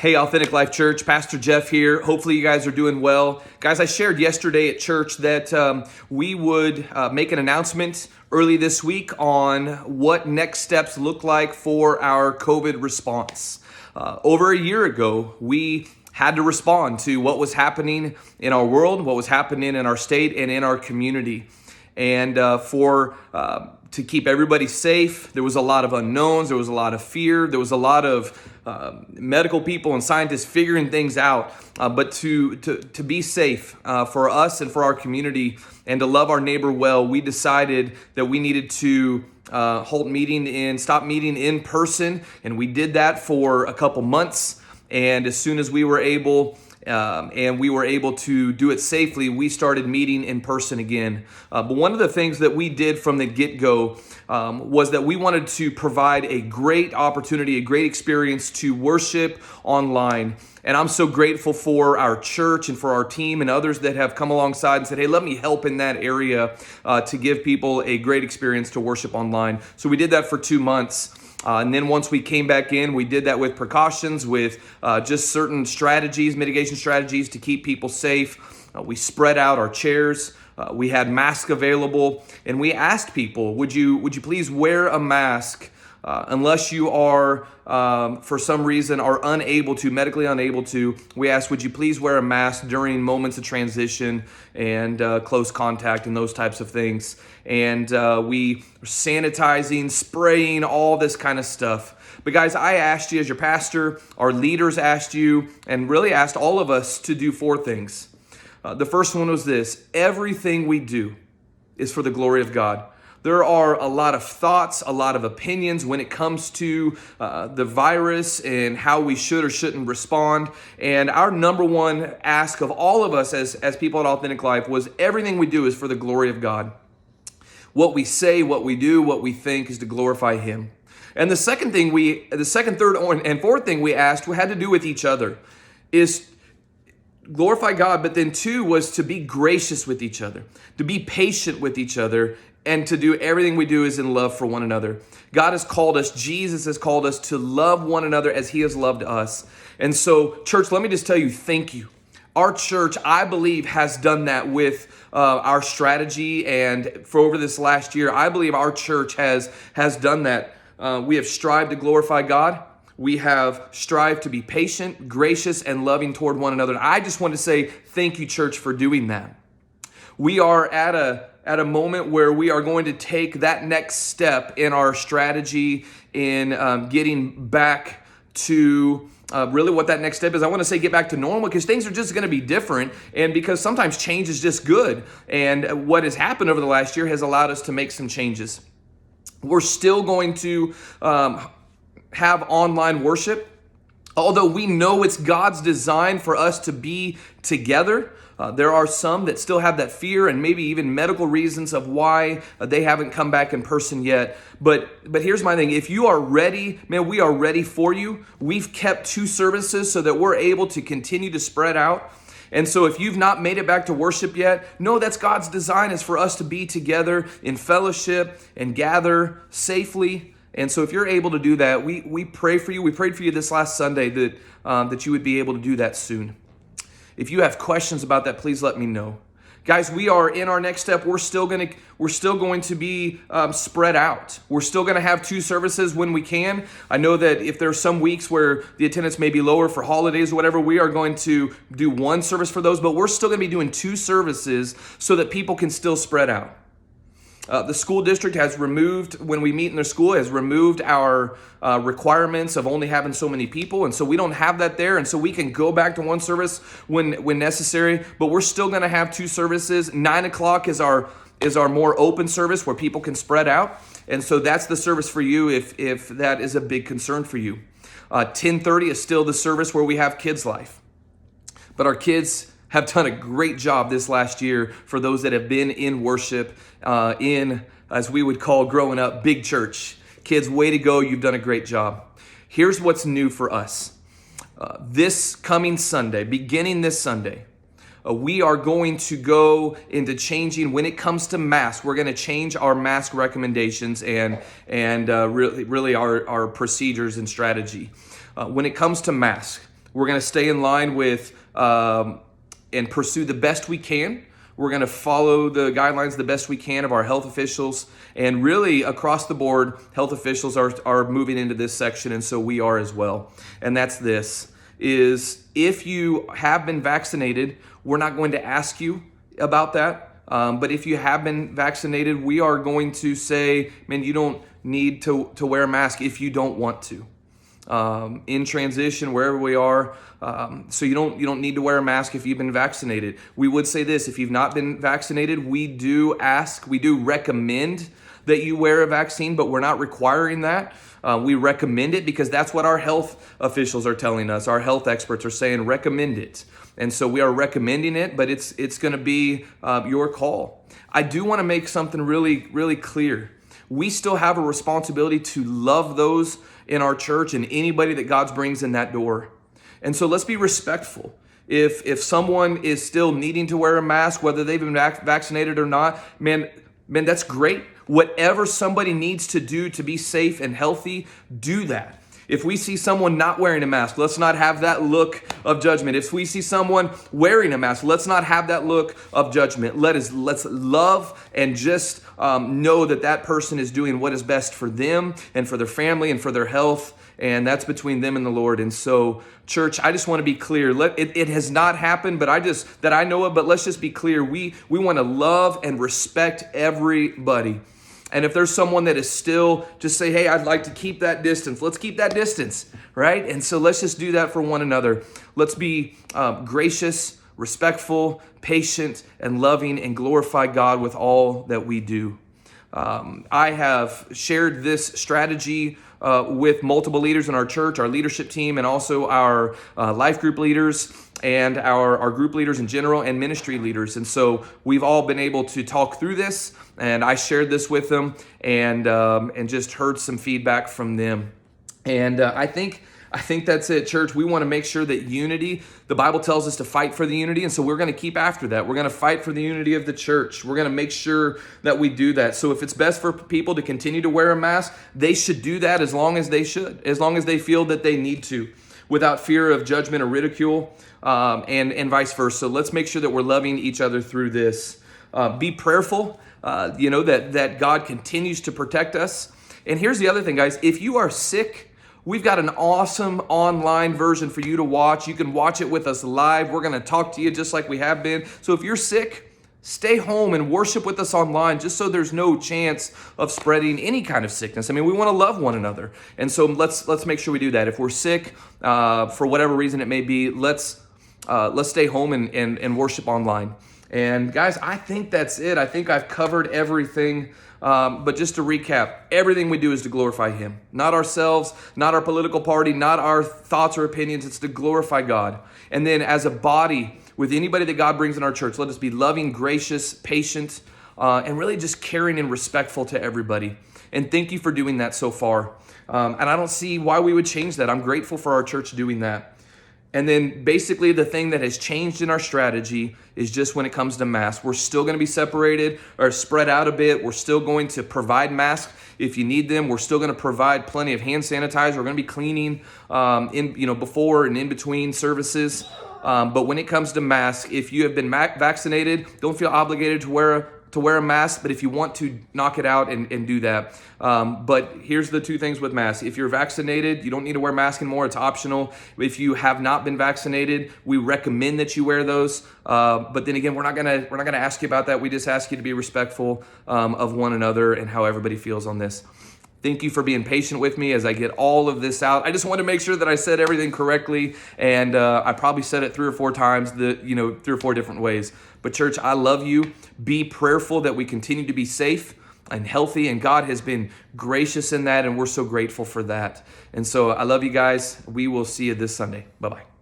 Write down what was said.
Hey, Authentic Life Church, Pastor Jeff here. Hopefully you guys are doing well. Guys, I shared yesterday at church that we would make an announcement early this week on what next steps look like for our COVID response. Over a year ago, we had to respond to what was happening in our world, what was happening in our state and in our community. And to keep everybody safe, there was a lot of unknowns, there was a lot of fear, there was a lot of medical people and scientists figuring things out. But to be safe for us and for our community and to love our neighbor well, we decided that we needed to stop meeting in person, and we did that for a couple months. And as soon as we were able to do it safely, we started meeting in person again. But one of the things that we did from the get-go was that we wanted to provide a great opportunity, a great experience to worship online. And I'm so grateful for our church and for our team and others that have come alongside and said, hey, let me help in that area to give people a great experience to worship online. So we did that for 2 months. And then once we came back in, we did that with precautions, with just certain strategies, mitigation strategies to keep people safe. We spread out our chairs. We had masks available, and we asked people, would you please wear a mask unless you are, for some reason, are medically unable to. We asked, would you please wear a mask during moments of transition and close contact and those types of things. And we were sanitizing, spraying, all this kind of stuff. But guys, I asked you as your pastor, our leaders asked you, and really asked all of us to do 4 things. The first one was this: everything we do is for the glory of God. There are a lot of thoughts, a lot of opinions when it comes to the virus and how we should or shouldn't respond. And our number one ask of all of us as people at Authentic Life was everything we do is for the glory of God. What we say, what we do, what we think is to glorify Him. And the second, third, and fourth thing we asked had to do with each other, is glorify God, but then 2 was to be gracious with each other, to be patient with each other, and to do everything we do is in love for one another. God has called us, Jesus has called us to love one another as He has loved us. And so, church, let me just tell you, thank you. Our church, I believe, has done that with our strategy, and for over this last year, I believe our church has done that. We have strived to glorify God. We have strived to be patient, gracious, and loving toward one another. And I just want to say thank you, church, for doing that. We are at a moment where we are going to take that next step in our strategy in getting back to really what that next step is. I want to say get back to normal, because things are just going to be different, and because sometimes change is just good. And what has happened over the last year has allowed us to make some changes. We're still going to have online worship, although we know it's God's design for us to be together. There are some that still have that fear and maybe even medical reasons of why they haven't come back in person yet. But here's my thing. If you are ready, man, we are ready for you. We've kept 2 services so that we're able to continue to spread out. And so if you've not made it back to worship yet, no, that's God's design, is for us to be together in fellowship and gather safely. And so if you're able to do that, we pray for you. We prayed for you this last Sunday that you would be able to do that soon. If you have questions about that, please let me know. Guys, we are in our next step. We're still going to be spread out. We're still going to have 2 services when we can. I know that if there are some weeks where the attendance may be lower for holidays or whatever, we are going to do 1 service for those, but we're still going to be doing 2 services so that people can still spread out. The school district has removed, when we meet in their school, has removed our requirements of only having so many people. And so we don't have that there. And so we can go back to 1 service when necessary, but we're still going to have 2 services. 9 o'clock is our more open service where people can spread out. And so that's the service for you if that is a big concern for you. 10:30 is still the service where we have Kids Life. But our kids have done a great job this last year for those that have been in worship in, as we would call growing up, big church. Kids, way to go. You've done a great job. Here's what's new for us. This coming Sunday, beginning this Sunday, we are going to go into changing when it comes to masks. We're going to change our mask recommendations and really our procedures and strategy. When it comes to masks, We're going to stay in line with and pursue the best we can. We're going to follow the guidelines the best we can of our health officials. And really, across the board, health officials are moving into this section, and so we are as well. And that's this, is if you have been vaccinated, we're not going to ask you about that. But if you have been vaccinated, we are going to say, man, you don't need to wear a mask if you don't want to. In transition, wherever we are, so you don't need to wear a mask if you've been vaccinated. We would say this: if you've not been vaccinated, we do recommend that you wear a vaccine, but we're not requiring that. We recommend it because that's what our health officials are telling us. Our health experts are saying recommend it, and so we are recommending it. But it's going to be your call. I do want to make something really, really clear. We still have a responsibility to love those in our church and anybody that God brings in that door. And so let's be respectful. If someone is still needing to wear a mask, whether they've been vaccinated or not, man, that's great. Whatever somebody needs to do to be safe and healthy, do that. If we see someone not wearing a mask, let's not have that look of judgment. If we see someone wearing a mask, let's not have that look of judgment. Let's love and just know that person is doing what is best for them and for their family and for their health, and that's between them and the Lord. And so, church, I just want to be clear. It has not happened, but that I know of. But let's just be clear. We want to love and respect everybody. And if there's someone that is still, just say, hey, I'd like to keep that distance. Let's keep that distance, right? And so let's just do that for one another. Let's be gracious, respectful, patient, and loving, and glorify God with all that we do. I have shared this strategy with multiple leaders in our church, our leadership team, and also our life group leaders and our group leaders in general and ministry leaders. And so we've all been able to talk through this, and I shared this with them and just heard some feedback from them. And I think that's it, church. We want to make sure that unity, the Bible tells us to fight for the unity, and so we're going to keep after that. We're going to fight for the unity of the church. We're going to make sure that we do that. So if it's best for people to continue to wear a mask, they should do that as long as they feel that they need to, without fear of judgment or ridicule, and vice versa. So let's make sure that we're loving each other through this. Be prayerful, that God continues to protect us. And here's the other thing, guys. If you are sick, we've got an awesome online version for you to watch. You can watch it with us live. We're going to talk to you just like we have been. So if you're sick, stay home and worship with us online, just so there's no chance of spreading any kind of sickness. I mean, we want to love one another. And so let's make sure we do that. If we're sick, for whatever reason it may be, let's stay home and worship online. And guys, I think that's it. I think I've covered everything. But just to recap, everything we do is to glorify Him. Not ourselves, not our political party, not our thoughts or opinions. It's to glorify God. And then as a body, with anybody that God brings in our church, let us be loving, gracious, patient, and really just caring and respectful to everybody. And thank you for doing that so far. And I don't see why we would change that. I'm grateful for our church doing that. And then basically the thing that has changed in our strategy is just when it comes to masks. We're still going to be separated or spread out a bit. We're still going to provide masks if you need them. We're still going to provide plenty of hand sanitizer. We're going to be cleaning before and in between services. But when it comes to masks, if you have been vaccinated, don't feel obligated to wear a mask, but if you want to, knock it out and do that. But here's the two things with masks. If you're vaccinated, you don't need to wear a mask anymore. It's optional. If you have not been vaccinated, we recommend that you wear those. But then again, we're not gonna ask you about that. We just ask you to be respectful of one another and how everybody feels on this. Thank you for being patient with me as I get all of this out. I just want to make sure that I said everything correctly, and I probably said it 3 or 4 times, 3 or 4 different ways. But church, I love you. Be prayerful that we continue to be safe and healthy, and God has been gracious in that, and we're so grateful for that. And so I love you guys. We will see you this Sunday. Bye-bye.